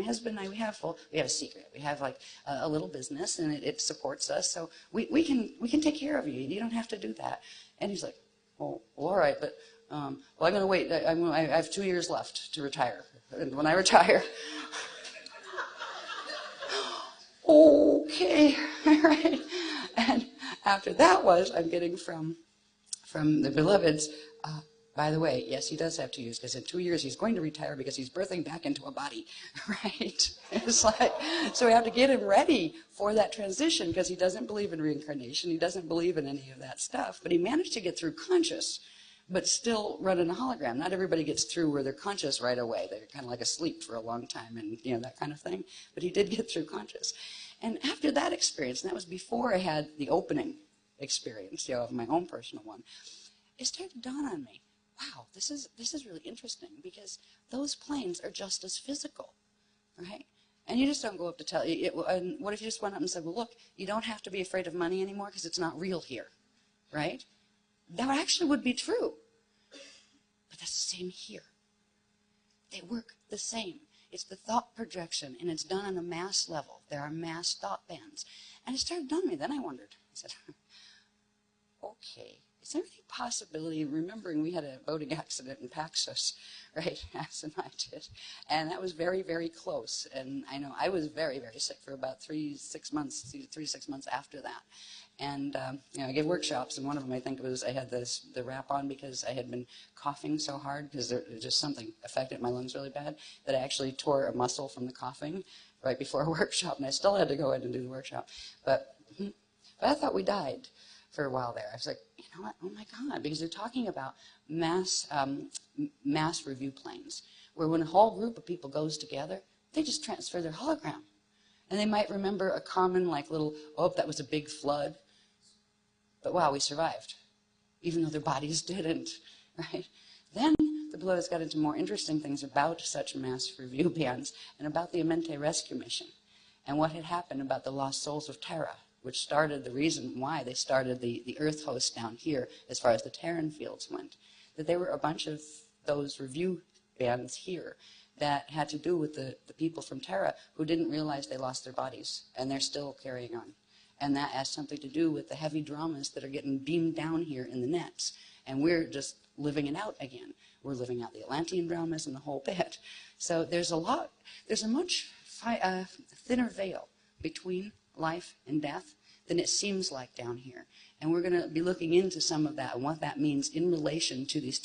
my husband and I, we have a secret. We have like a little business, and it supports us. So we can take care of you. You don't have to do that. And he's like, well, all right, but well, I'm going to wait. I have 2 years left to retire. And when I retire, okay, all right. And after that I'm getting from the beloveds, by the way, yes, he does have 2 years, because in 2 years he's going to retire because he's birthing back into a body, right? It's like, so we have to get him ready for that transition, because he doesn't believe in reincarnation. He doesn't believe in any of that stuff, but he managed to get through conscious, but still running a hologram. Not everybody gets through where they're conscious right away. They're kind of like asleep for a long time, and that kind of thing, but he did get through conscious. And after that experience, and that was before I had the opening experience, of my own personal one, it started to dawn on me, wow, this is really interesting, because those planes are just as physical, right? And you just don't go up to tell you. And what if you just went up and said, well, look, you don't have to be afraid of money anymore because it's not real here, right? That actually would be true. But that's the same here. They work the same. It's the thought projection, and it's done on a mass level. There are mass thought bands. And it started dawn on me. Then I wondered. I said, okay, is there any possibility, remembering we had a boating accident in Paxos, right, as and I did, and that was very, very close, and I know I was very, very sick for about 3 to 6 months after that, and I gave workshops, and one of them, I think it was, I had the wrap on because I had been coughing so hard, because there just something affected my lungs really bad, that I actually tore a muscle from the coughing right before a workshop, and I still had to go in and do the workshop, but I thought we died for a while there. I was like, you know what? Oh my God! Because they're talking about mass review planes, where when a whole group of people goes together, they just transfer their hologram, and they might remember a common little, oh, that was a big flood, but wow, we survived, even though their bodies didn't, right? Then the beloveds got into more interesting things about such mass review bands and about the Amenti Rescue Mission, and what had happened about the lost souls of Terra, which started the reason why they started the Earth host down here as far as the Terran fields went, that there were a bunch of those review bands here that had to do with the people from Terra who didn't realize they lost their bodies, and they're still carrying on. And that has something to do with the heavy dramas that are getting beamed down here in the nets, and we're just living it out again. We're living out the Atlantean dramas and the whole bit. So there's a much thinner veil between life and death than it seems like down here. And we're going to be looking into some of that and what that means in relation to these